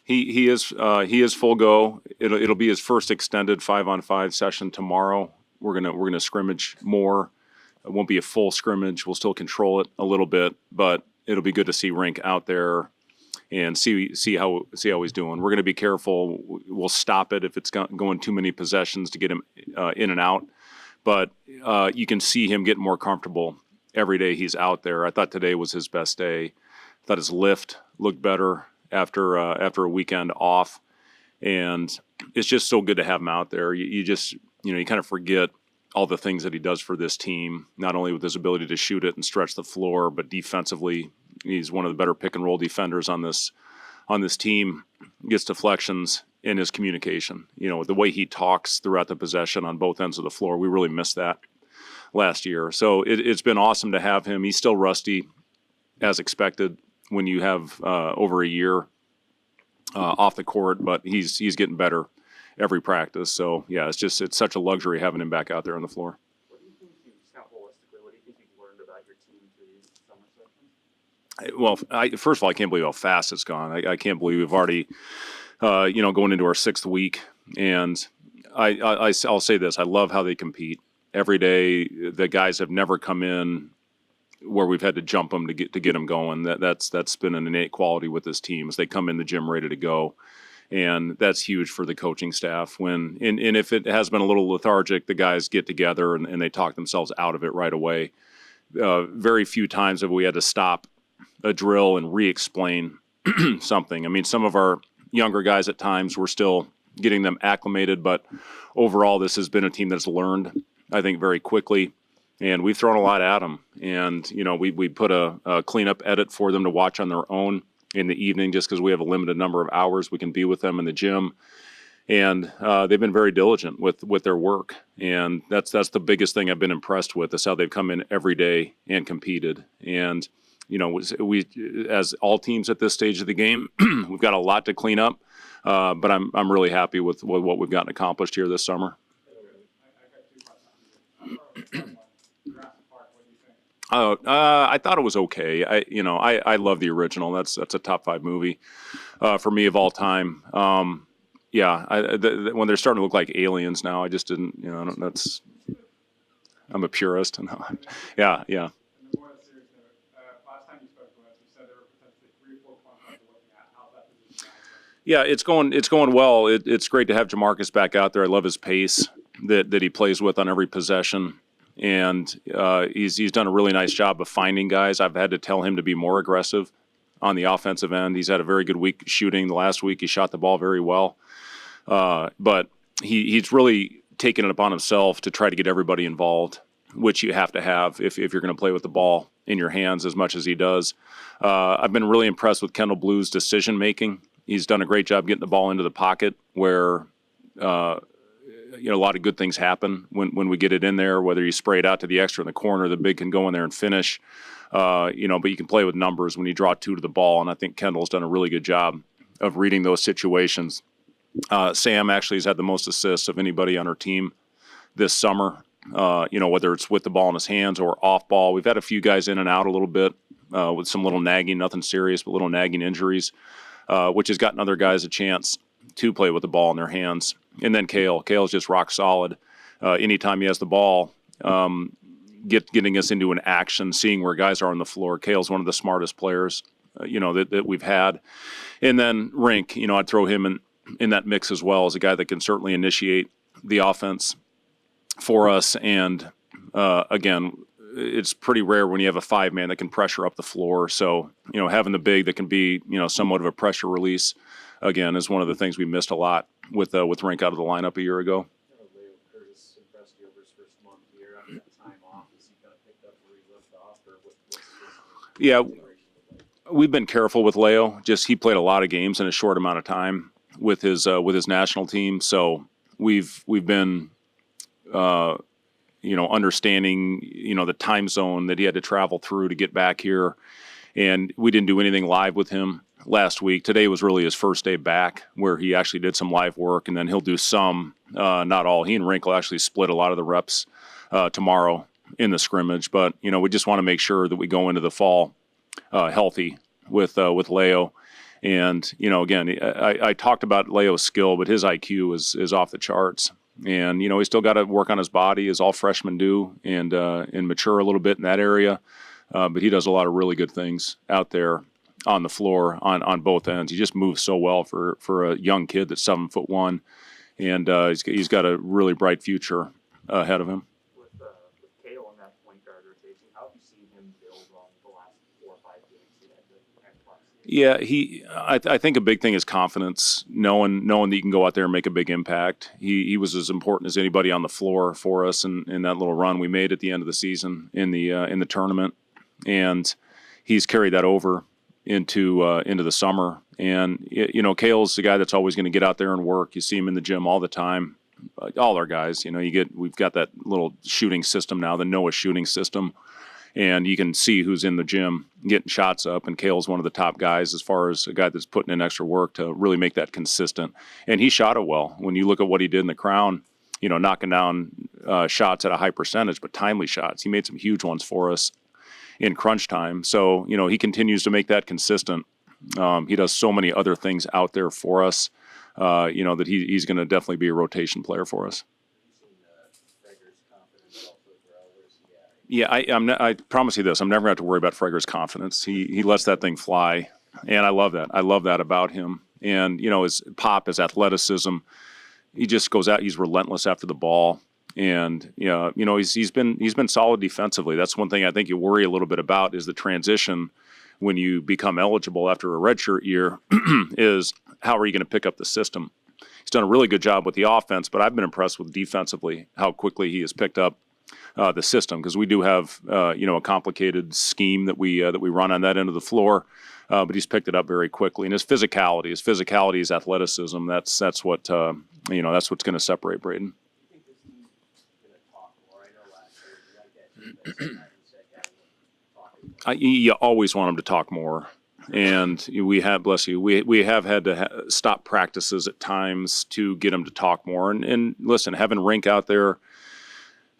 He is full go. It'll be his first extended 5-on-5 session tomorrow. We're gonna scrimmage more. It won't be a full scrimmage. We'll still control it a little bit, but it'll be good to see Rienk out there and see how he's doing. We're gonna be careful. We'll stop it if it's going too many possessions to get him in and out. But you can see him getting more comfortable every day he's out there. I thought today was his best day. I thought his lift looked better after a weekend off, and it's just so good to have him out there. You just you kind of forget all the things that he does for this team, not only with his ability to shoot it and stretch the floor, but defensively, he's one of the better pick and roll defenders on this team. Gets deflections in his communication. The way he talks throughout the possession on both ends of the floor, we really missed that last year. So it's been awesome to have him. He's still rusty, as expected, when you have over a year off the court, but he's getting better every practice. So yeah, it's such a luxury having him back out there on the floor. What do you think you've learned about your team through these summer sessions? Well, first of all, I can't believe how fast it's gone. I can't believe we've already going into our 6th week, and I'll say this: I love how they compete every day. The guys have never come in where we've had to jump them to get them going. That's been an innate quality with this team, is they come in the gym ready to go, and that's huge for the coaching staff. And if it has been a little lethargic, the guys get together and they talk themselves out of it right away. Very few times have we had to stop a drill and re-explain something. I mean, some of our younger guys at times, we're still getting them acclimated, but overall this has been a team that's learned, I think, very quickly, and we've thrown a lot at them. And we put a cleanup edit for them to watch on their own in the evening, just because we have a limited number of hours we can be with them in the gym. And they've been very diligent with their work, and that's the biggest thing I've been impressed with, is how they've come in every day and competed. And we, as all teams at this stage of the game, we've got a lot to clean up, but I'm really happy with what we've gotten accomplished here this summer. I thought it was okay. I love the original. That's a top 5 movie for me of all time. When they're starting to look like aliens now, I just didn't. I'm a purist. Yeah. Yeah, it's going well. It's great to have Jamarcus back out there. I love his pace that he plays with on every possession, and he's done a really nice job of finding guys. I've had to tell him to be more aggressive on the offensive end. He's had a very good week shooting. The last week he shot the ball very well, but he's really taken it upon himself to try to get everybody involved, which you have to have if you're going to play with the ball in your hands as much as he does. I've been really impressed with Kendal Blue's decision making. He's done a great job getting the ball into the pocket where a lot of good things happen when we get it in there, whether you spray it out to the extra in the corner, the big can go in there and finish, but you can play with numbers when you draw 2 to the ball, and I think Kendall's done a really good job of reading those situations. Sam actually has had the most assists of anybody on our team this summer, whether it's with the ball in his hands or off ball. We've had a few guys in and out a little bit with some little nagging, nothing serious, but little nagging injuries, which has gotten other guys a chance to play with the ball in their hands. And then Cale's just rock solid. Anytime he has the ball, getting us into an action, seeing where guys are on the floor. Cale's one of the smartest players, that we've had. And then Rienk, I'd throw him in that mix as well, as a guy that can certainly initiate the offense for us. And again, it's pretty rare when you have a 5-man that can pressure up the floor. So, having the big that can be, somewhat of a pressure release, again, is one of the things we missed a lot with Rienk out of the lineup a year ago. Yeah, we've been careful with Leo. Just he played a lot of games in a short amount of time with his national team. So we've been understanding the time zone that he had to travel through to get back here, and we didn't do anything live with him last week. Today was really his first day back, where he actually did some live work, and then he'll do some, not all. He and Rienk will actually split a lot of the reps tomorrow in the scrimmage. But we just want to make sure that we go into the fall healthy with Leo, And, again, I talked about Leo's skill, but his IQ is off the charts. And, he's still got to work on his body, as all freshmen do, and mature a little bit in that area. But he does a lot of really good things out there on the floor on both ends. He just moves so well for a young kid that's 7'1", and he's got a really bright future ahead of him. With Cale in that point guard rotation, how have you seen him build on the last 4 or 5 games he had the Xbox? Yeah, I think a big thing is confidence, knowing that you can go out there and make a big impact. He was as important as anybody on the floor for us in that little run we made at the end of the season in the tournament, and he's carried that over into the summer. And Cale's the guy that's always going to get out there and work. You see him in the gym all the time. All our guys, we've got that little shooting system now, the Noah shooting system, and you can see who's in the gym getting shots up. And Cale's one of the top guys as far as a guy that's putting in extra work to really make that consistent. And he shot it well. When you look at what he did in the Crown, knocking down shots at a high percentage, but timely shots. He made some huge ones for us in crunch time. So, he continues to make that consistent. He does so many other things out there for us, that he's going to definitely be a rotation player for us. Yeah, I promise you this. I'm never going to have to worry about Frager's confidence. He lets that thing fly, and I love that. I love that about him. And, his pop, his athleticism, he just goes out. He's relentless after the ball. And he's been solid defensively. That's one thing I think you worry a little bit about is the transition when you become eligible after a redshirt year. Is how are you going to pick up the system? He's done a really good job with the offense, but I've been impressed with defensively how quickly he has picked up the system, because we do have a complicated scheme that we run on that end of the floor. But he's picked it up very quickly, and his physicality, his athleticism. That's what that's what's going to separate Braden. You always want him to talk more, and we have, bless you, we have had to stop practices at times to get him to talk more. And listen, having Rienk out there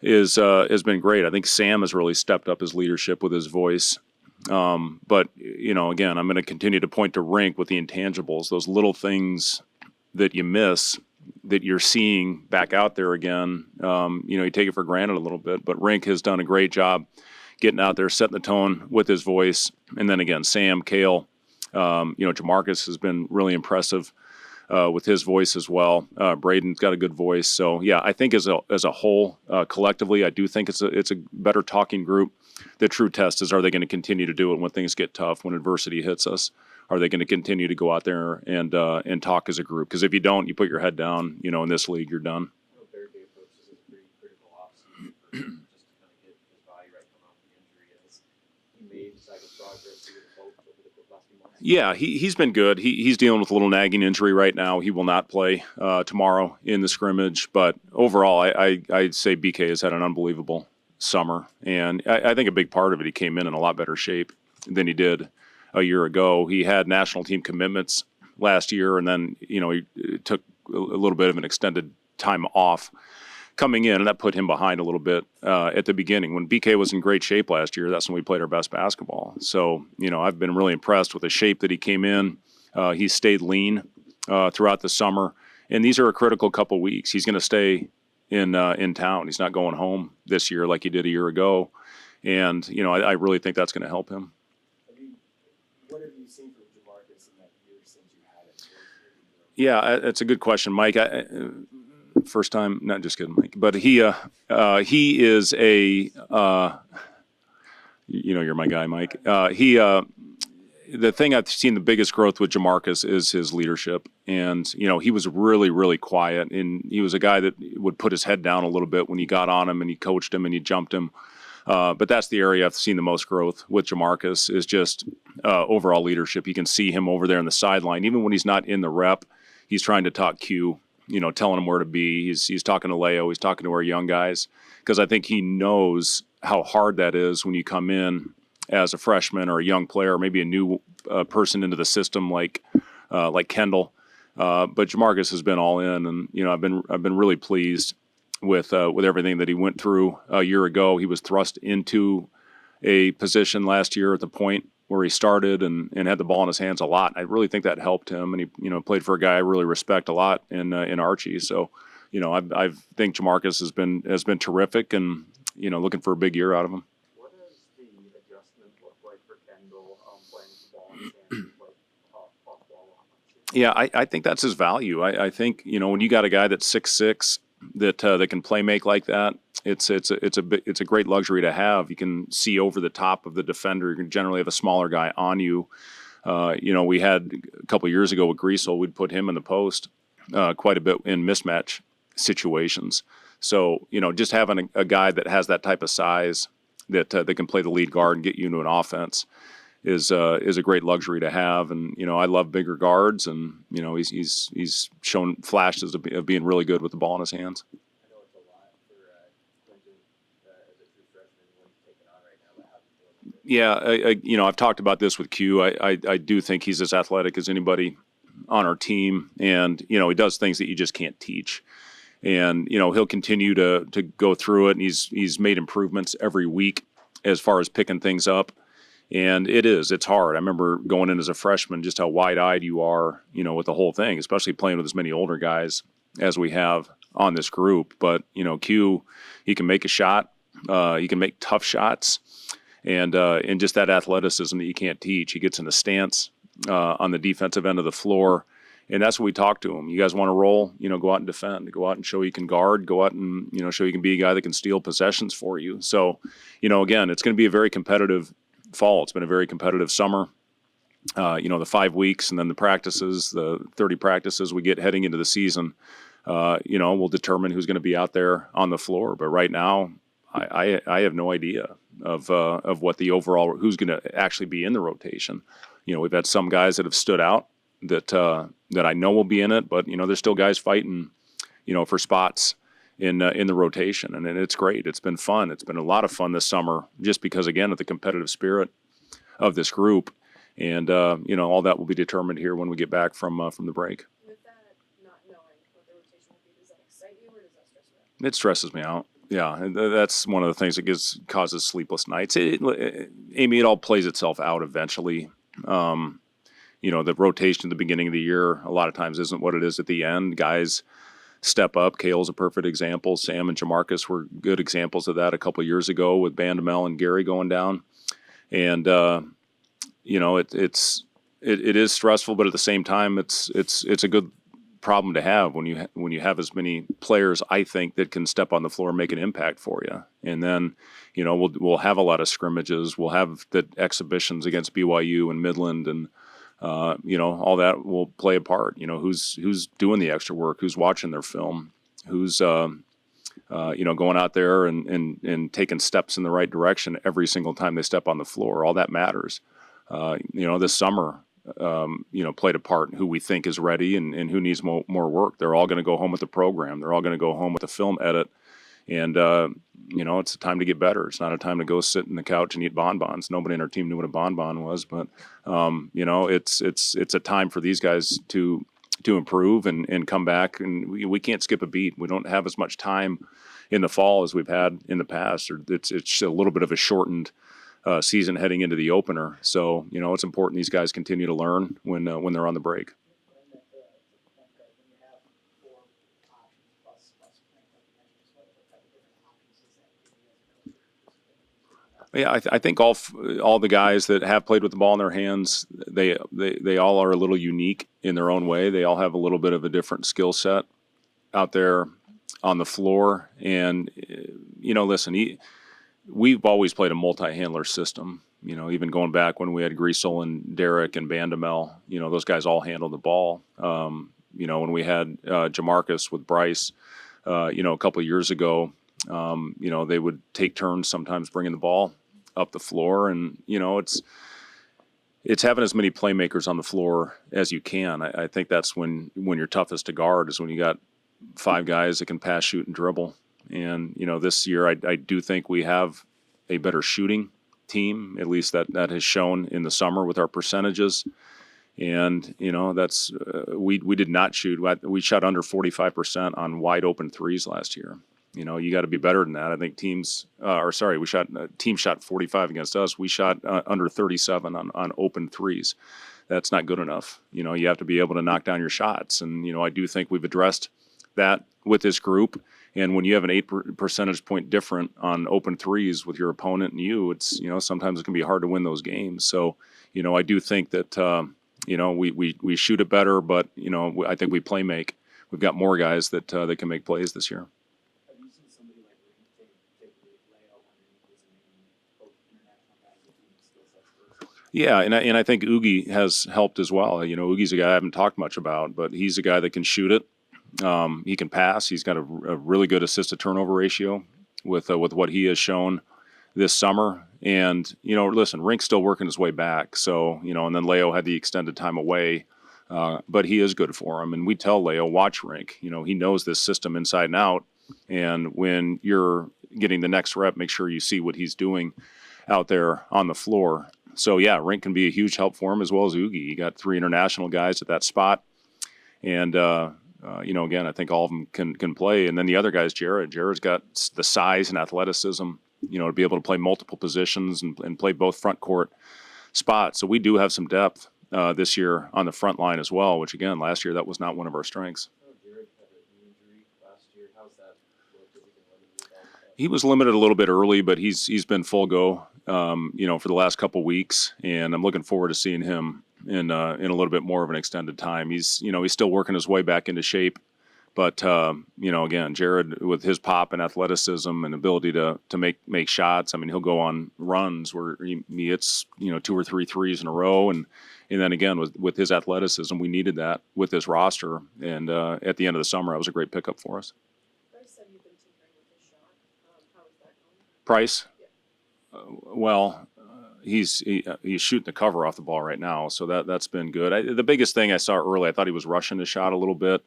has been great. I think Sam has really stepped up his leadership with his voice. But again, I'm going to continue to point to Rienk with the intangibles, those little things that you miss, that you're seeing back out there again. You take it for granted a little bit, but Rienk has done a great job getting out there, setting the tone with his voice. And then again, Sam, Cale, Jamarcus has been really impressive with his voice as well. Braden's got a good voice. So yeah, I think as a whole, collectively, I do think it's a better talking group. The true test is, are they going to continue to do it when things get tough, when adversity hits us? Are they going to continue to go out there and talk as a group? Because if you don't, you put your head down, in this league, you're done. Yeah, he's been good. He's dealing with a little nagging injury right now. He will not play tomorrow in the scrimmage. But overall, I'd say BK has had an unbelievable summer. And I think a big part of it, he came in a lot better shape than he did a year ago. He had national team commitments last year, and then, he took a little bit of an extended time off coming in, and that put him behind a little bit at the beginning. When BK was in great shape last year, that's when we played our best basketball. So, I've been really impressed with the shape that he came in. He stayed lean throughout the summer, and these are a critical couple weeks. He's going to stay in town. He's not going home this year like he did a year ago, and I really think that's going to help him. What have you seen from Jamarcus in that year since you had it? Yeah, that's a good question, Mike. First time, not just kidding, Mike, but he is a, you're my guy, Mike. The thing I've seen the biggest growth with Jamarcus is his leadership. And, he was really, really quiet, and he was a guy that would put his head down a little bit when you got on him and you coached him and you jumped him. But that's the area I've seen the most growth with Jamarcus, is just overall leadership. You can see him over there on the sideline. Even when he's not in the rep, he's trying to talk Q, telling him where to be. He's talking to Leo. He's talking to our young guys, because I think he knows how hard that is when you come in as a freshman or a young player, or maybe a new person into the system like Kendal. But Jamarcus has been all in, and I've been really pleased with everything that he went through a year ago. He was thrust into a position last year at the point where he started and had the ball in his hands a lot. I really think that helped him, and he played for a guy I really respect a lot in Archie. So, I think Jamarcus has been terrific, and looking for a big year out of him. What does the adjustment look like for Kendal playing with the ball in his hands, like off ball offense? Yeah, I think that's his value. I think when you got a guy that's 6'6", that can play make like that, it's a great luxury to have. You can see over the top of the defender. You can generally have a smaller guy on you. We had a couple of years ago with Greasel, we'd put him in the post quite a bit in mismatch situations. So just having a guy that has that type of size that can play the lead guard and get you into an offense is a great luxury to have. And I love bigger guards, and he's shown flashes of being really good with the ball in his hands. I know it's a lot for Clinton as a true freshman when he's taking on right now, but how do you feel? Yeah, I've talked about this with Q. I do think he's as athletic as anybody on our team, and he does things that you just can't teach. And he'll continue to go through it, and he's made improvements every week as far as picking things up. And it's hard. I remember going in as a freshman, just how wide-eyed you are, with the whole thing, especially playing with as many older guys as we have on this group. But Q, he can make a shot, he can make tough shots, and just that athleticism that you can't teach. He gets in the stance on the defensive end of the floor. And that's what we talk to him. You guys want to roll, go out and defend, go out and show you can guard, go out and, show you can be a guy that can steal possessions for you. So, again, it's going to be a very competitive fall. It's been a very competitive summer. The 5 weeks and then the practices, the 30 practices we get heading into the season, will determine who's going to be out there on the floor. But right now, I have no idea of what the overall, who's going to actually be in the rotation. We've had some guys that have stood out that I know will be in it, but there's still guys fighting, for spots in the rotation, and it's great. It's been fun. It's been a lot of fun this summer, just because again of the competitive spirit of this group, and all that will be determined here when we get back from the break. With that, not knowing what the rotation will be, does that excite you or does that stress you out? It stresses me out. Yeah, and that's one of the things that causes sleepless nights. Amy, it all plays itself out eventually. The rotation at the beginning of the year a lot of times isn't what it is at the end. Guys step up. Cale's a perfect example. Sam and Jamarcus were good examples of that a couple of years ago with Bandamel and Gary going down. And it is stressful, but at the same time, it's a good problem to have when you have as many players, I think, that can step on the floor and make an impact for you. And then we'll have a lot of scrimmages. We'll have the exhibitions against BYU and Midland, and all that will play a part. Who's doing the extra work, who's watching their film, who's going out there and taking steps in the right direction every single time they step on the floor. All that matters. This summer, played a part in who we think is ready and who needs more work. They're all going to go home with the program. They're all going to go home with a film edit. And, it's a time to get better. It's not a time to go sit in the couch and eat bonbons. Nobody in our team knew what a bonbon was, but, it's a time for these guys to improve and come back. And we can't skip a beat. We don't have as much time in the fall as we've had in the past. Or it's a little bit of a shortened season heading into the opener. So, it's important these guys continue to learn when they're on the break. Yeah, I think all the guys that have played with the ball in their hands, they all are a little unique in their own way. They all have a little bit of a different skill set out there on the floor. And, listen, we've always played a multi-handler system, even going back when we had Greasel and Derek and Bandamel, those guys all handled the ball. When we had Jamarcus with Bryce, a couple of years ago, they would take turns sometimes bringing the ball up the floor, and it's having as many playmakers on the floor as you can. I think that's when you're toughest to guard, is when you got 5 guys that can pass, shoot, and dribble. And this year I do think we have a better shooting team, at least that has shown in the summer with our percentages. And that's we did not shoot. We shot under 45% on wide open threes last year. You know, you got to be better than that. I think team shot 45 against us. We shot under 37 on open threes. That's not good enough. You know, you have to be able to knock down your shots. And, you know, I do think we've addressed that with this group. And when you have an 8% point different on open threes with your opponent and you, it's, you know, sometimes it can be hard to win those games. So, you know, I do think that, you know, we shoot it better, but, you know, I think we play make. We've got more guys that can make plays this year. Have you seen somebody like Rienk take the layout underneath his name, both international guys with team skill sets first? Yeah, and I think Oogie has helped as well. You know, Oogie's a guy I haven't talked much about, but he's a guy that can shoot it. He can pass. He's got a really good assist to turnover ratio with what he has shown this summer. And, you know, listen, Rienk's still working his way back. So, you know, and then Leo had the extended time away. But he is good for him. And we tell Leo, watch Rienk. You know, he knows this system inside and out. And when you're getting the next rep, make sure you see what he's doing out there on the floor. So, yeah, Rienk can be a huge help for him as well as Oogie. You got 3 international guys at that spot. And, you know, again, I think all of them can play. And then the other guy's Jared. Jared's got the size and athleticism, you know, to be able to play multiple positions and play both front court spots. So we do have some depth this year on the front line as well, which, again, last year that was not one of our strengths. Jared had an injury last year. How's that look? Has he been limited with all that? He was limited a little bit early, but he's been full go, you know, for the last couple weeks, and I'm looking forward to seeing him in a little bit more of an extended time. He's still working his way back into shape, but you know, again, Jared with his pop and athleticism and ability to make shots. I mean, he'll go on runs where he hits, you know, 2 or 3 threes in a row, and then again with his athleticism, we needed that with this roster. And at the end of the summer, it was a great pickup for us. Bryce said you've been tinkering with his shot. How is that going? Price, well, he's shooting the cover off the ball right now, so that's been good. The biggest thing I saw early, I thought he was rushing his shot a little bit,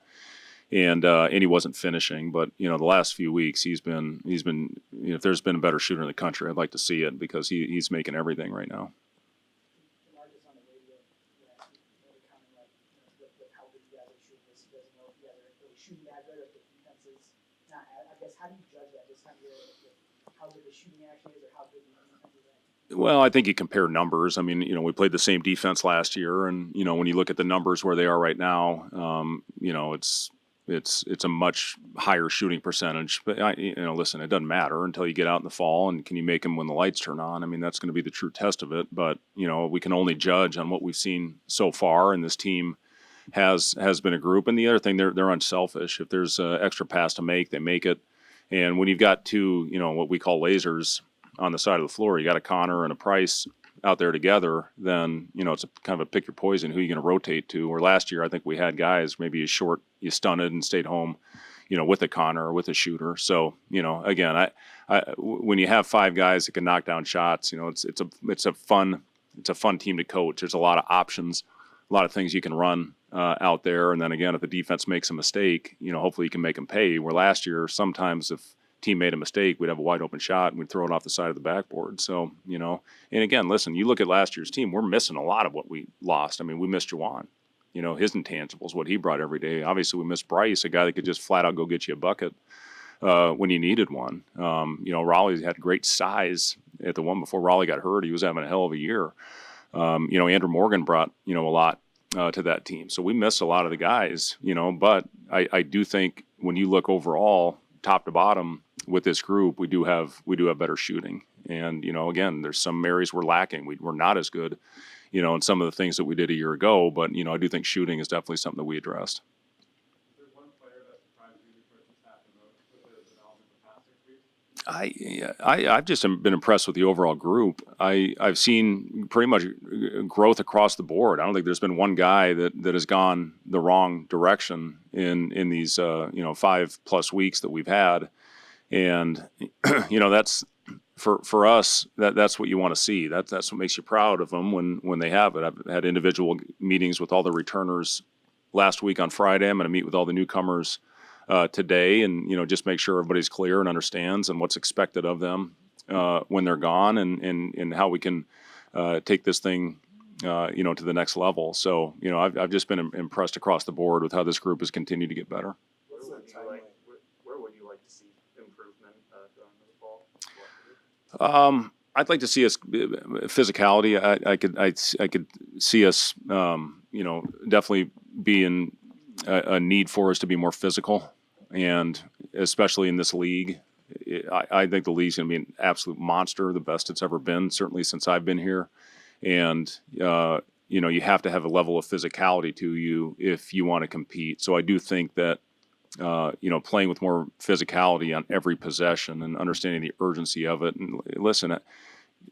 and he wasn't finishing. But you know, the last few weeks he's been. You know, if there's been a better shooter in the country, I'd like to see it because he's making everything right now. Jamarcus on the radio last week made a comment like, you know, with how good you guys are shooting this, he doesn't know if you guys are really shooting that good or if the defense is not. I guess, how do you judge that this time of year? How good the shooting actually is or how good the defense is at? Well, I think you compare numbers. I mean, you know, we played the same defense last year, and you know, when you look at the numbers where they are right now, you know, it's a much higher shooting percentage. But you know, listen, it doesn't matter until you get out in the fall, and can you make them when the lights turn on? I mean, that's going to be the true test of it. But you know, we can only judge on what we've seen so far, and this team has been a group. And the other thing, they're unselfish. If there's an extra pass to make, they make it. And when you've got 2, you know, what we call lasers on the side of the floor, you got a Connor and a Price out there together, then, you know, it's a kind of a pick your poison, who you're going to rotate to. Or last year, I think we had guys, maybe you stunted and stayed home, you know, with a Connor or with a shooter. So, you know, again, when you have 5 guys that can knock down shots, you know, it's a fun team to coach. There's a lot of options, a lot of things you can run out there. And then again, if the defense makes a mistake, you know, hopefully you can make them pay. Where last year, sometimes if team made a mistake, we'd have a wide open shot and we'd throw it off the side of the backboard. So, you know, and again, listen, you look at last year's team, we're missing a lot of what we lost. I mean, we missed Juwan, you know, his intangibles, what he brought every day. Obviously, we missed Bryce, a guy that could just flat out go get you a bucket when you needed one. You know, Raleigh had great size at the one before Raleigh got hurt. He was having a hell of a year. You know, Andrew Morgan brought, you know, a lot to that team. So we missed a lot of the guys, you know, but I do think when you look overall, top to bottom with this group, we do have better shooting. And, you know, again, there's some areas we're lacking. We're not as good, you know, in some of the things that we did a year ago. But, you know, I do think shooting is definitely something that we addressed. Is there one player that surprised you for this happened with the development the past 6 weeks? I've just been impressed with the overall group. I've seen pretty much growth across the board. I don't think there's been one guy that has gone the wrong direction in these, you know, 5+ weeks that we've had. And, you know, that's for us, that's what you want to see. That's what makes you proud of them when they have it. I've had individual meetings with all the returners last week on Friday. I'm going to meet with all the newcomers today, and, you know, just make sure everybody's clear and understands and what's expected of them when they're gone, and how we can take this thing, you know, to the next level. So, you know, I've just been impressed across the board with how this group has continued to get better. Where would you like to see improvement I'd like to see us physicality. I could see us, definitely being a need for us to be more physical, and especially in this league. I think the league's going to be an absolute monster, the best it's ever been, certainly since I've been here. And, you have to have a level of physicality to you if you want to compete. So I do think that, playing with more physicality on every possession and understanding the urgency of it. And listen,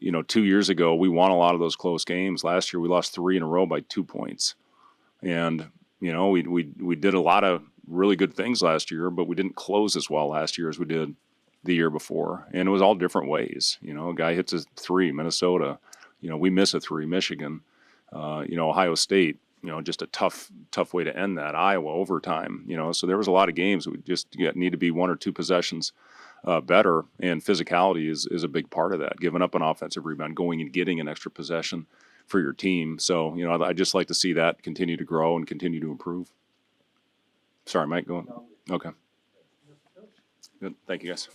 2 years ago, we won a lot of those close games. Last year, we lost 3 in a row by 2 points. And, we did a lot of really good things last year, but we didn't close as well last year as we did the year before. And it was all different ways. A guy hits a 3, Minnesota. We miss a 3, Michigan. Ohio State, just a tough way to end that. Iowa, overtime. So there was a lot of games that we just need to be 1 or 2 possessions better, and physicality is a big part of that. Giving up an offensive rebound, going and getting an extra possession for your team. So, I'd just like to see that continue to grow and continue to improve. Sorry, Mike, go on. Okay. Good. Thank you, guys.